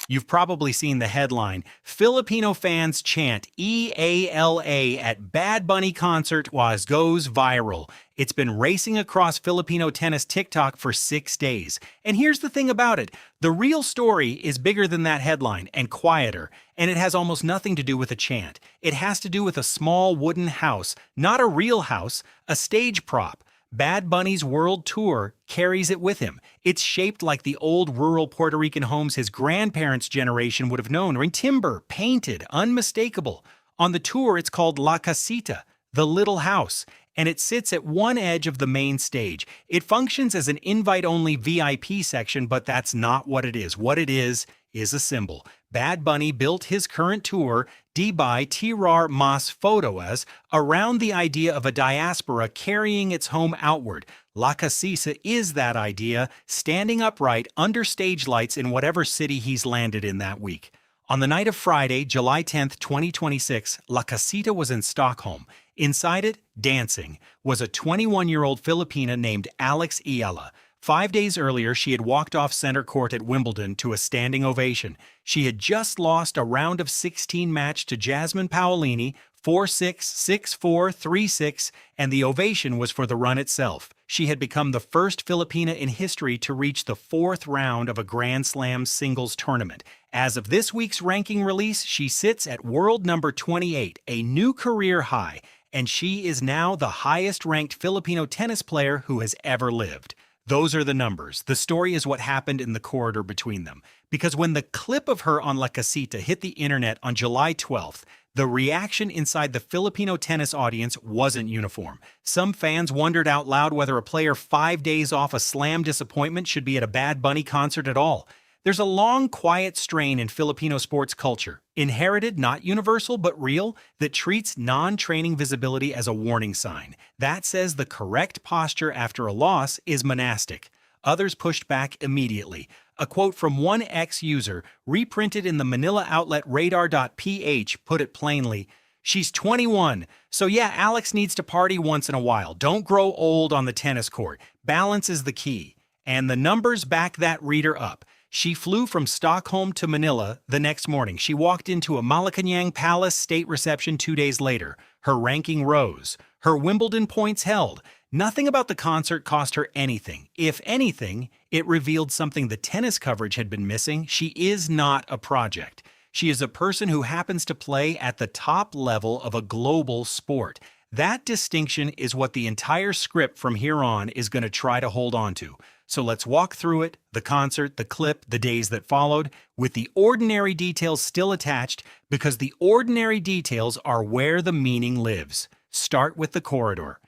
You've probably seen the headline, Filipino fans chant Eala at Bad Bunny concert was goes viral. It's been racing across Filipino tennis TikTok for 6 days. And here's the thing about it. The real story is bigger than that headline and quieter, and it has almost nothing to do with a chant. It has to do with a small wooden house, not a real house, a stage prop. Bad Bunny's world tour carries it with him. It's shaped like the old rural Puerto Rican homes his grandparents' generation would have known, in timber, painted, unmistakable. On the tour, it's called La Casita, the little house, and it sits at one edge of the main stage. It functions as an invite-only VIP section, but that's not what it is. What it is a symbol. Bad Bunny built his current tour, Di Ba Tirar Mas Fotoas, around the idea of a diaspora carrying its home outward. La Casita is that idea, standing upright under stage lights in whatever city he's landed in that week. On the night of Friday, July 10th, 2026, La Casita was in Stockholm. Inside it, dancing, was a 21-year-old Filipina named Eala. 5 days earlier, she had walked off center court at Wimbledon to a standing ovation. She had just lost a round of 16 match to Jasmine Paolini, 4-6, 6-4, 3-6, and the ovation was for the run itself. She had become the first Filipina in history to reach the 4th round of a Grand Slam singles tournament. As of this week's ranking release, she sits at world number 28, a new career high, and she is now the highest-ranked Filipino tennis player who has ever lived. Those are the numbers. The story is what happened in the corridor between them. Because when the clip of her on La Casita hit the internet on July 12th, the reaction inside the Filipino tennis audience wasn't uniform. Some fans wondered out loud whether a player 5 days off a slam disappointment should be at a Bad Bunny concert at all. There's a long, quiet strain in Filipino sports culture, inherited, not universal, but real, that treats non-training visibility as a warning sign. That says the correct posture after a loss is monastic. Others pushed back immediately. A quote from one ex-user, reprinted in the Manila outlet radar.ph, put it plainly, "She's 21, so yeah, Alex needs to party once in a while. Don't grow old on the tennis court. Balance is the key." And the numbers back that reader up. She flew from Stockholm to Manila the next morning. She walked into a Malacanang Palace state reception 2 days later. Her ranking rose. Her Wimbledon points held. Nothing about the concert cost her anything. If anything, it revealed something the tennis coverage had been missing. She is not a project. She is a person who happens to play at the top level of a global sport. That distinction is what the entire script from here on is going to try to hold on to. So let's walk through it, the concert, the clip, the days that followed, with the ordinary details still attached, because the ordinary details are where the meaning lives. Start with the corridor.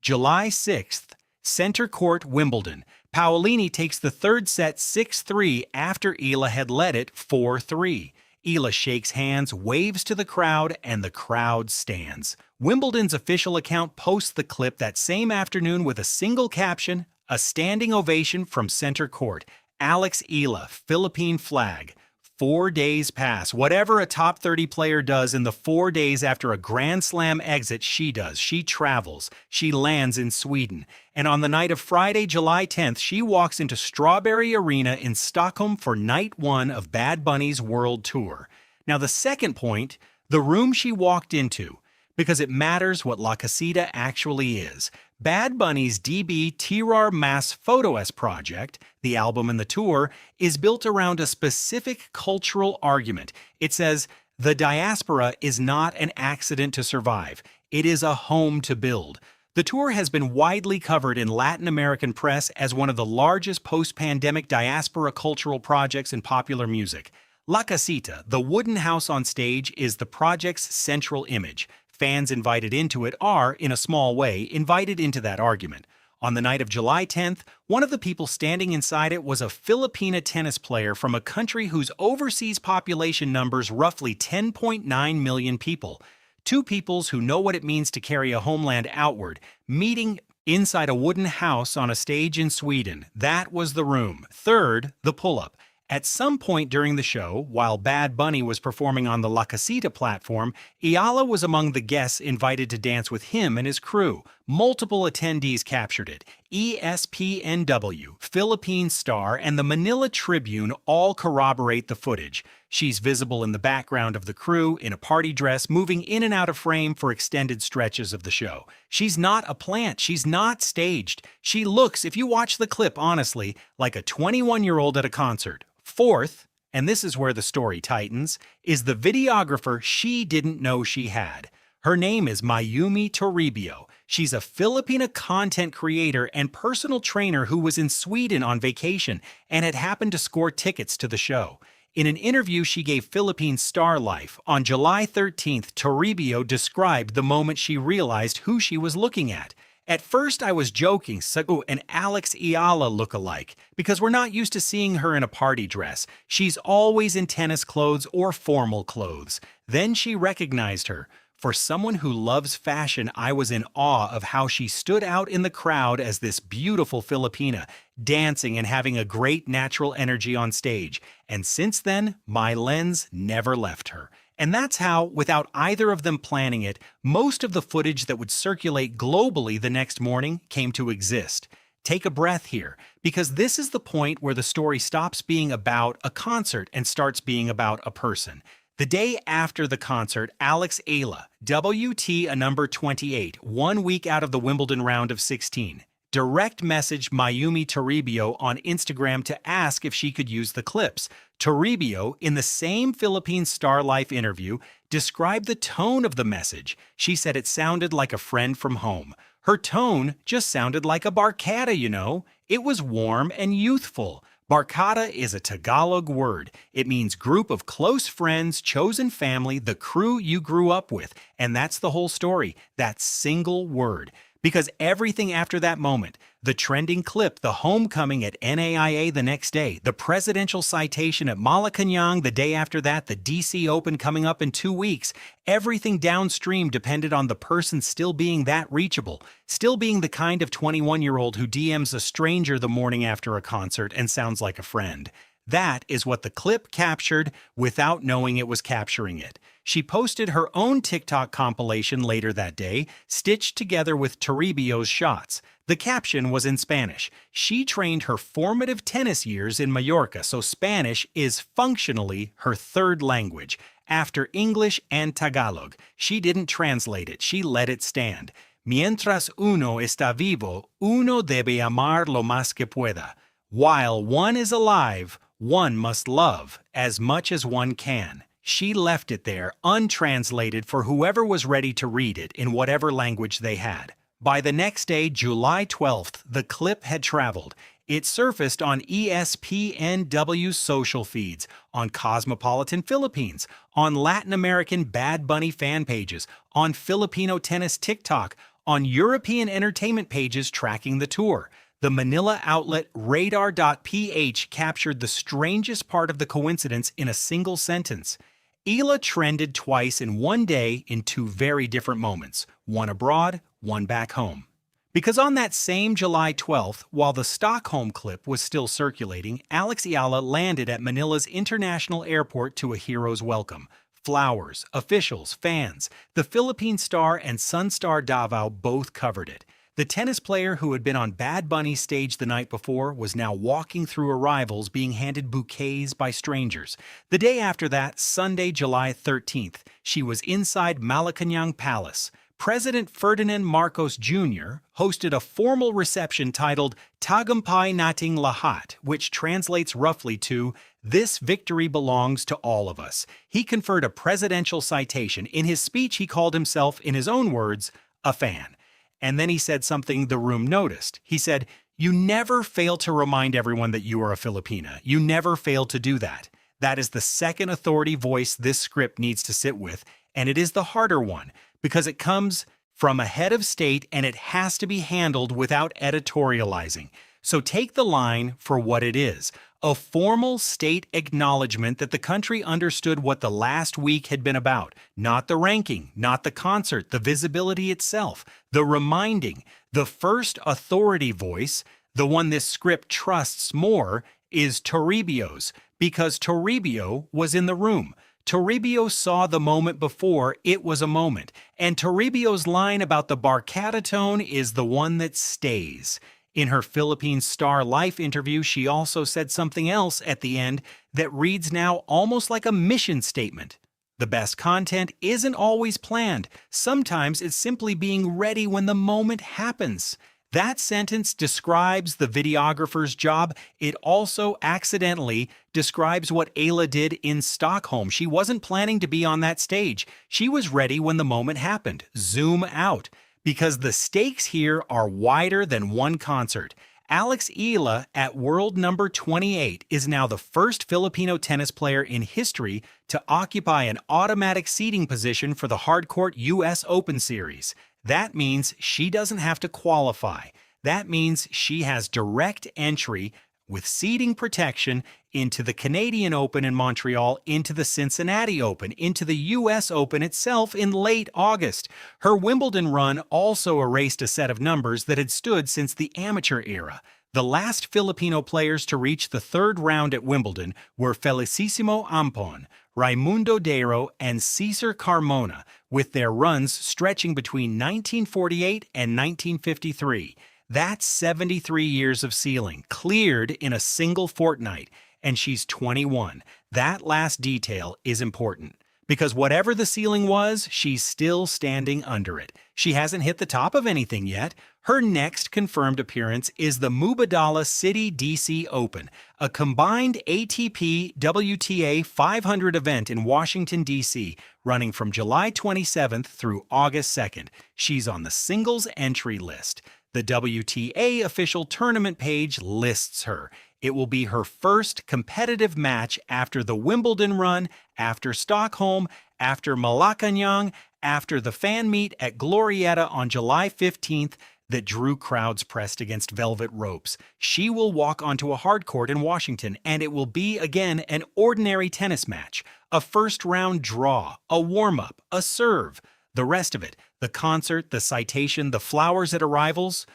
July 6th, center court, Wimbledon. Paolini takes the third set 6-3 after Eala had led it 4-3. Eala shakes hands, waves to the crowd, and the crowd stands. Wimbledon's official account posts the clip that same afternoon with a single caption, "A standing ovation from center court. Alex Eala, Philippine flag." 4 days pass. Whatever a top 30 player does in the 4 days after a Grand Slam exit, she does. She travels. She lands in Sweden. And on the night of Friday, July 10th, she walks into Strawberry Arena in Stockholm for night 1 of Bad Bunny's world tour. Now the second point, the room she walked into, because it matters what La Casita actually is. Bad Bunny's DB Tirar Mas Fotoas project, the album and the tour, is built around a specific cultural argument. It says, the diaspora is not an accident to survive. It is a home to build. The tour has been widely covered in Latin American press as one of the largest post-pandemic diaspora cultural projects in popular music. La Casita, the wooden house on stage, is the project's central image. Fans invited into it are, in a small way, invited into that argument. On the night of July 10th, one of the people standing inside it was a Filipina tennis player from a country whose overseas population numbers roughly 10.9 million people. Two peoples who know what it means to carry a homeland outward, meeting inside a wooden house on a stage in Sweden. That was the room. Third, the pull-up. At some point during the show, while Bad Bunny was performing on the La Casita platform, Eala was among the guests invited to dance with him and his crew. Multiple attendees captured it. ESPNW, Philippine Star, and the Manila Tribune all corroborate the footage. She's visible in the background of the crew, in a party dress, moving in and out of frame for extended stretches of the show. She's not a plant. She's not staged. She looks, if you watch the clip honestly, like a 21-year-old at a concert. Fourth, and this is where the story tightens, is the videographer she didn't know she had. Her name is Mayumi Toribio. She's a Filipina content creator and personal trainer who was in Sweden on vacation and had happened to score tickets to the show. In an interview she gave Philippine Star Life on July 13th, Toribio described the moment she realized who she was looking at. At first I was joking, Sagu and Alex Eala look alike, because we're not used to seeing her in a party dress. She's always in tennis clothes or formal clothes. Then she recognized her. For someone who loves fashion, I was in awe of how she stood out in the crowd as this beautiful Filipina, dancing and having a great natural energy on stage. And since then, my lens never left her. And that's how, without either of them planning it, most of the footage that would circulate globally the next morning came to exist. Take a breath here, because this is the point where the story stops being about a concert and starts being about a person. The day after the concert, Alex Eala, WTA number 28, 1 week out of the Wimbledon round of 16, direct messaged Mayumi Toribio on Instagram to ask if she could use the clips. Toribio, in the same Philippine Star Life interview, described the tone of the message. She said it sounded like a friend from home. Her tone just sounded like a barkada, you know. It was warm and youthful. Barkada is a Tagalog word. It means group of close friends, chosen family, the crew you grew up with. And that's the whole story, that single word. Because everything after that moment, the trending clip, the homecoming at NAIA the next day, the presidential citation at Malacanang the day after that, the DC Open coming up in 2 weeks, everything downstream depended on the person still being that reachable, still being the kind of 21-year-old who DMs a stranger the morning after a concert and sounds like a friend. That is what the clip captured without knowing it was capturing it. She posted her own TikTok compilation later that day, stitched together with Toribio's shots. The caption was in Spanish. She trained her formative tennis years in Mallorca, so Spanish is functionally her third language. After English and Tagalog, she didn't translate it, she let it stand. Mientras uno está vivo, uno debe amar lo más que pueda. While one is alive, one must love as much as one can. She left it there, untranslated for whoever was ready to read it in whatever language they had. By the next day, July 12th, the clip had traveled. It surfaced on ESPNW's social feeds, on Cosmopolitan Philippines, on Latin American Bad Bunny fan pages, on Filipino tennis TikTok, on European entertainment pages tracking the tour. The Manila outlet Radar.ph captured the strangest part of the coincidence in a single sentence. Eala trended twice in one day in 2 very different moments, one abroad, one back home. Because on that same July 12th, while the Stockholm clip was still circulating, Alex Eala landed at Manila's international airport to a hero's welcome. Flowers, officials, fans. The Philippine Star and Sunstar Davao both covered it. The tennis player who had been on Bad Bunny's stage the night before was now walking through arrivals being handed bouquets by strangers. The day after that, Sunday, July 13th, she was inside Malacanang Palace. President Ferdinand Marcos Jr. hosted a formal reception titled Tagumpay Nating Lahat, which translates roughly to, "This victory belongs to all of us." He conferred a presidential citation. In his speech, he called himself, in his own words, a fan. And then he said something the room noticed. He said, "You never fail to remind everyone that you are a Filipina. You never fail to do that." That is the second authority voice this script needs to sit with, and it is the harder one, because it comes from a head of state and it has to be handled without editorializing. So take the line for what it is, a formal state acknowledgement that the country understood what the last week had been about, not the ranking, not the concert, the visibility itself, the reminding. The first authority voice, the one this script trusts more, is Toribio's, because Toribio was in the room. Toribio saw the moment before it was a moment, and Toribio's line about the barcata tone is the one that stays. In her Philippine Star Life interview, she also said something else at the end that reads now almost like a mission statement. The best content isn't always planned. Sometimes it's simply being ready when the moment happens. That sentence describes the videographer's job. It also accidentally describes what Eala did in Stockholm. She wasn't planning to be on that stage. She was ready when the moment happened. Zoom out. Because the stakes here are wider than one concert. Alex Eala, at world number 28, is now the first Filipino tennis player in history to occupy an automatic seeding position for the hardcourt U.S. Open Series. That means she doesn't have to qualify. That means she has direct entry with seeding protection into the Canadian Open in Montreal, into the Cincinnati Open, into the U.S. Open itself in late August. Her Wimbledon run also erased a set of numbers that had stood since the amateur era. The last Filipino players to reach the third round at Wimbledon were Felicissimo Ampon, Raimundo Dero, and Cesar Carmona, with their runs stretching between 1948 and 1953. That's 73 years of ceiling, cleared in a single fortnight, and she's 21. That last detail is important, because whatever the ceiling was, she's still standing under it. She hasn't hit the top of anything yet. Her next confirmed appearance is the Mubadala City DC Open, a combined ATP WTA 500 event in Washington, D.C., running from July 27th through August 2nd. She's on the singles entry list. The WTA official tournament page lists her. It will be her first competitive match after the Wimbledon run, after Stockholm, after Malacanang, after the fan meet at Glorieta on July 15th that drew crowds pressed against velvet ropes. She will walk onto a hard court in Washington, and it will be, again, an ordinary tennis match, a first-round draw, a warm-up, a serve. The rest of it, the concert, the citation, the flowers at arrivals,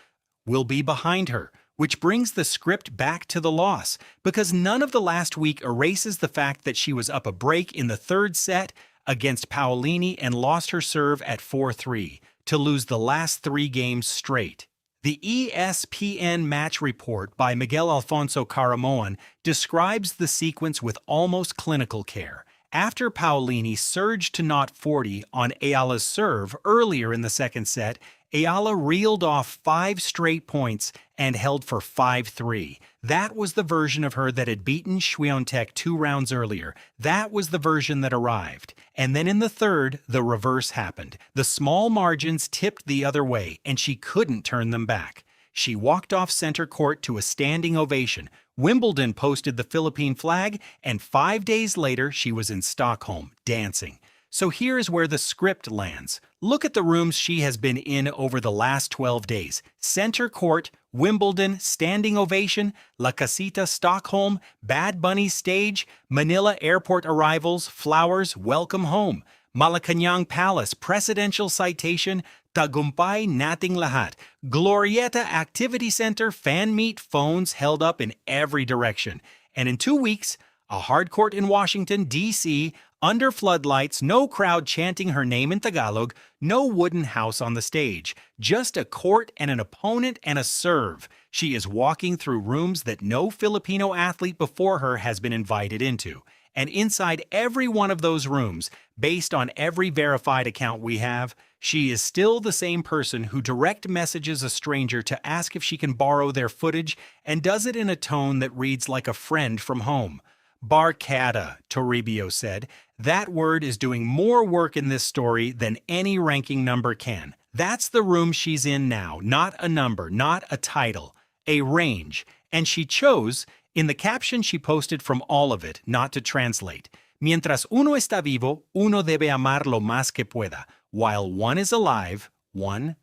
will be behind her, which brings the script back to the loss, because none of the last week erases the fact that she was up a break in the third set against Paolini and lost her serve at 4-3 to lose the last 3 games straight. The ESPN match report by Miguel Alfonso Caramoan describes the sequence with almost clinical care. After Paolini surged to knot 40 on Eala's serve earlier in the second set, Eala reeled off 5 straight points and held for 5-3. That was the version of her that had beaten Swiatek 2 rounds earlier. That was the version that arrived. And then in the third, the reverse happened. The small margins tipped the other way, and she couldn't turn them back. She walked off center court to a standing ovation. Wimbledon posted the Philippine flag, and 5 days later, she was in Stockholm, dancing. So here's where the script lands. Look at the rooms she has been in over the last 12 days. Center court, Wimbledon, standing ovation, La Casita, Stockholm, Bad Bunny stage, Manila airport arrivals, flowers, welcome home, Malacanang Palace, presidential citation, Tagumpay nating lahat, Glorieta Activity Center, fan meet, phones held up in every direction. And in 2 weeks, a hard court in Washington, D.C., under floodlights, no crowd chanting her name in Tagalog, no wooden house on the stage, just a court and an opponent and a serve. She is walking through rooms that no Filipino athlete before her has been invited into. And inside every one of those rooms, based on every verified account we have, she is still the same person who direct messages a stranger to ask if she can borrow their footage and does it in a tone that reads like a friend from home. Barcata, Toribio said. That word is doing more work in this story than any ranking number can. That's the room she's in now, not a number, not a title, a range. And she chose, in the caption she posted from all of it, not to translate. Mientras uno está vivo, uno debe amar lo más que pueda. While one is alive, one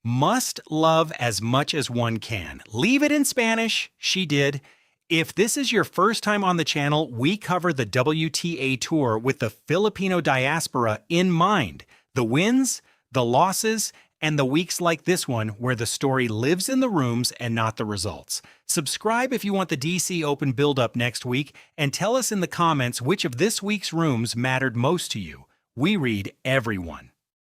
must love as much as one can. Leave it in Spanish. She did. If this is your first time on the channel, we cover the WTA Tour with the Filipino diaspora in mind. The wins, the losses, and the weeks like this one where the story lives in the rooms and not the results. Subscribe if you want the DC Open build-up next week, and tell us in the comments which of this week's rooms mattered most to you. We read everyone.